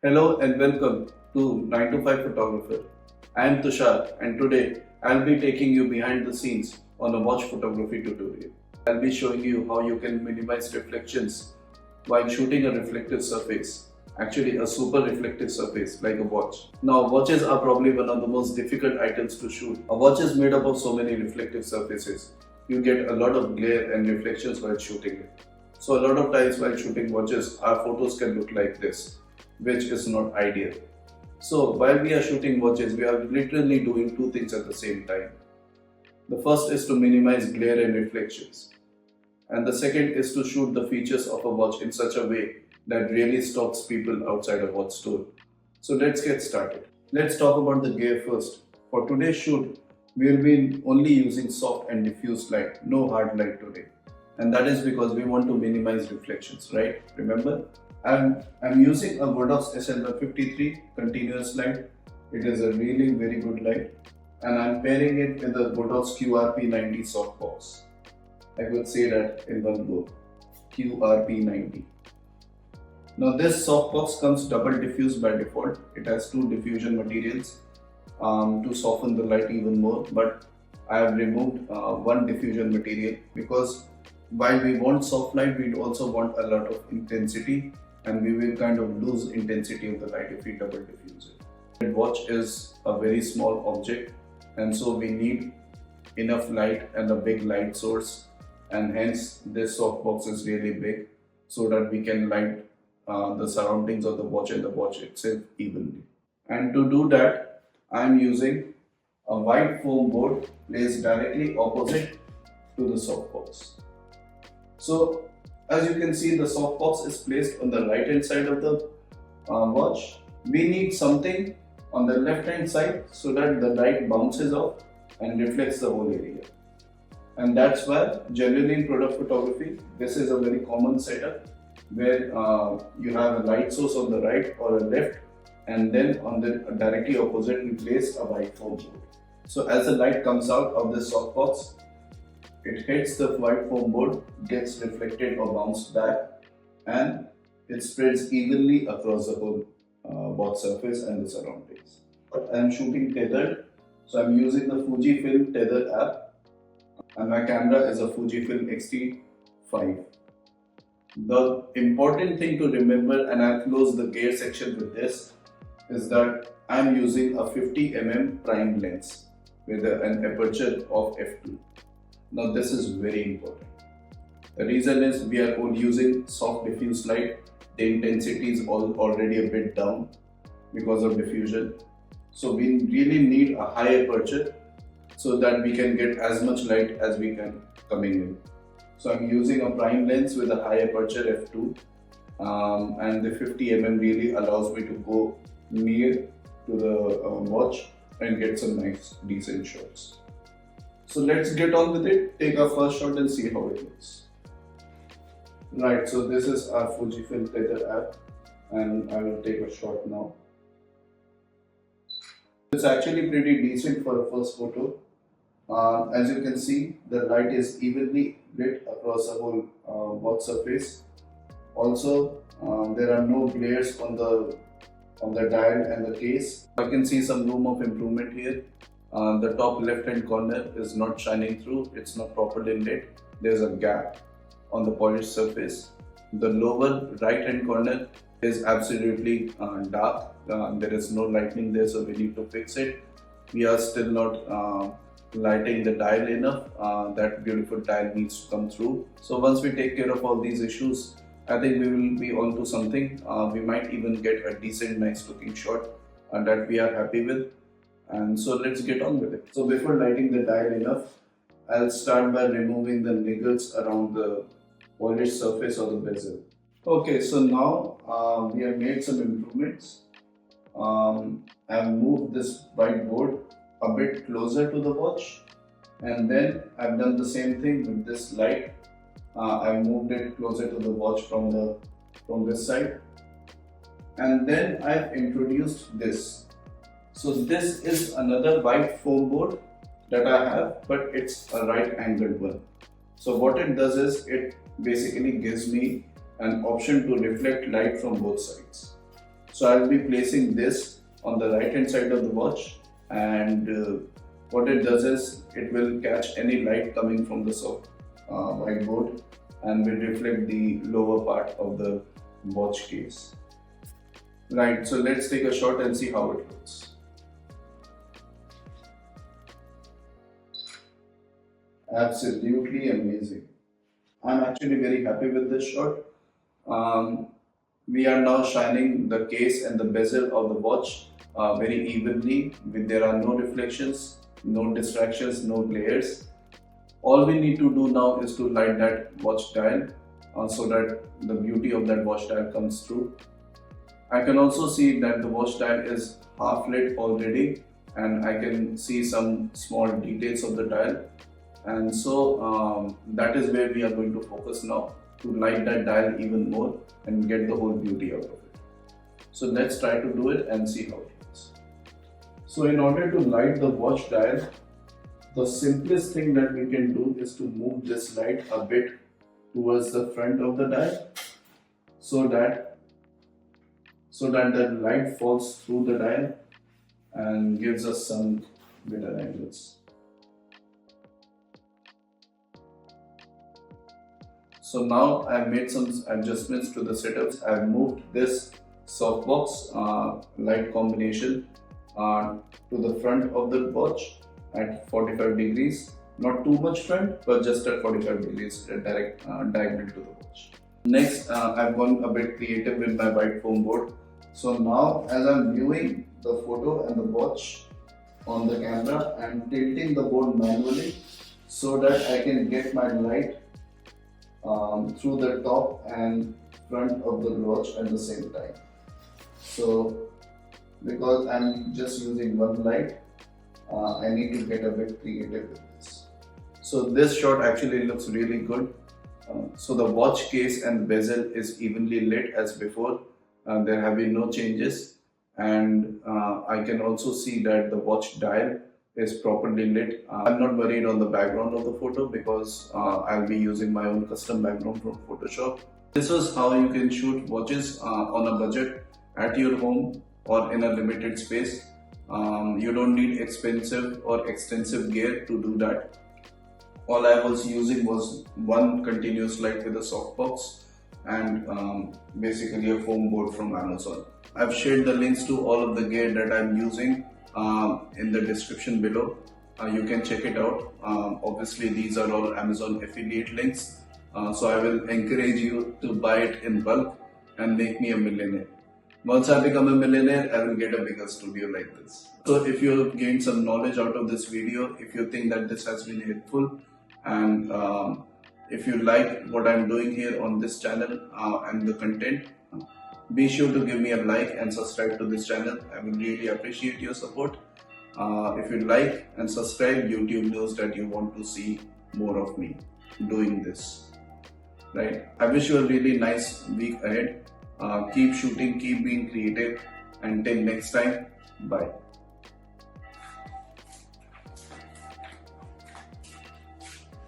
Hello and welcome to 9 to 5 Photographer. I am Tushar and today I'll be taking you behind the scenes on a watch photography tutorial. I'll be showing you how you can minimize reflections while shooting a reflective surface, actually a super reflective surface like a watch. Now watches are probably one of the most difficult items to shoot. A watch is made up of so many reflective surfaces. You get a lot of glare and reflections while shooting it. So a lot of times while shooting watches, our photos can look like this, which is not ideal. So while we are shooting watches, we are literally doing two things at the same time. The first is to minimize glare and reflections, and the second is to shoot the features of a watch in such a way that really stops people outside a watch store. So let's get started. Let's talk about the gear first. For today's shoot, we will be only using soft and diffuse light, no hard light today. And that is because we want to minimize reflections, right? Remember? I'm using a Godox SL153 continuous light. It is a really very good light, and I'm pairing it with the Godox QRP90 softbox. I could say that in one go. QRP90. Now this softbox comes double diffused by default. It has two diffusion materials to soften the light even more, but I have removed one diffusion material because while we want soft light, we also want a lot of intensity, and we will kind of lose intensity of the light if we double diffuse it. The watch is a very small object, and so we need enough light and a big light source, and hence this softbox is really big so that we can light the surroundings of the watch and the watch itself evenly. And to do that, I am using a white foam board placed directly opposite to the softbox. So as you can see, the softbox is placed on the right hand side of the watch. We need something on the left hand side so that the light bounces off and reflects the whole area. And that's why generally in product photography, this is a very common setup where you have a light source on the right or a left, and then on the directly opposite we place a white foam board. So as the light comes out of the softbox, it hits the white foam board, gets reflected or bounced back, and it spreads evenly across the whole watch surface and the surroundings. I am shooting tethered, so I am using the Fujifilm tether app, and my camera is a Fujifilm X-T5. The important thing to remember, and I'll close the gear section with this, is that I am using a 50mm prime lens with an aperture of f2. Now this is very important. The reason is we are using soft diffuse light. The intensity is already a bit down because of diffusion. So we really need a high aperture so that we can get as much light as we can coming in. So I'm using a prime lens with a high aperture f2, and the 50mm really allows me to go near to the watch and get some nice decent shots. So let's get on with it, take our first shot and see how it looks. Right, so this is our Fujifilm tether app, and I will take a shot now. It's actually pretty decent for a first photo. As you can see, the light is evenly lit across the whole watch surface. Also, there are no glares on the dial and the case. I can see some room of improvement here. The top left hand corner is not shining through, it's not properly lit. There's a gap on the polished surface. The lower right hand corner is absolutely dark. There is no lighting there, so we need to fix it. We are still not lighting the dial enough. That beautiful dial needs to come through. So once we take care of all these issues, I think we will be on to something. We might even get a decent, nice looking shot that we are happy with. And so let's get on with it. So before lighting the dial enough, I'll start by removing the niggles around the polished surface of the bezel. Okay, so now we have made some improvements. I've moved this white board a bit closer to the watch, and then I've done the same thing with this light. I've moved it closer to the watch from this side, and then I've introduced this. So this is another white foam board that I have, but it's a right angled one. So what it does is it basically gives me an option to reflect light from both sides. So I'll be placing this on the right hand side of the watch, and what it does is it will catch any light coming from the whiteboard and will reflect the lower part of the watch case. Right, so let's take a shot and see how it looks. Absolutely amazing. I'm actually very happy with this shot. Um, we are now shining the case and the bezel of the watch very evenly. There are no reflections, no distractions, no glares. All we need to do now is to light that watch dial so that the beauty of that watch dial comes through. I can also see that the watch dial is half lit already, and I can see some small details of the dial. And so that is where we are going to focus now, to light that dial even more and get the whole beauty out of it. So let's try to do it and see how it looks. So in order to light the watch dial, the simplest thing that we can do is to move this light a bit towards the front of the dial so that the light falls through the dial and gives us some better angles. So now I've made some adjustments to the setups. I've moved this softbox light combination to the front of the watch at 45 degrees. Not too much front, but just at 45 degrees direct diagonal to the watch. Next, I've gone a bit creative with my white foam board. So now as I'm viewing the photo and the watch on the camera, I'm tilting the board manually so that I can get my light through the top and front of the watch at the same time. So because I'm just using one light, I need to get a bit creative with this. So this shot actually looks really good. So the watch case and bezel is evenly lit as before. There have been no changes, and I can also see that the watch dial is properly lit. I'm not worried on the background of the photo because I'll be using my own custom background from Photoshop. This was how you can shoot watches on a budget at your home or in a limited space. You don't need expensive or extensive gear to do that. All I was using was one continuous light with a softbox and basically a foam board from Amazon. I've shared the links to all of the gear that I'm using in the description below. You can check it out. Obviously these are all Amazon affiliate links, so I will encourage you to buy it in bulk and make me a millionaire. Once I become a millionaire, I will get a bigger studio like this. So if you have gained some knowledge out of this video, if you think that this has been helpful, and if you like what I'm doing here on this channel and the content, be sure to give me a like and subscribe to this channel. I will really appreciate your support. If you like and subscribe, YouTube knows that you want to see more of me doing this. Right? I wish you a really nice week ahead. Keep shooting, keep being creative. Until next time, bye.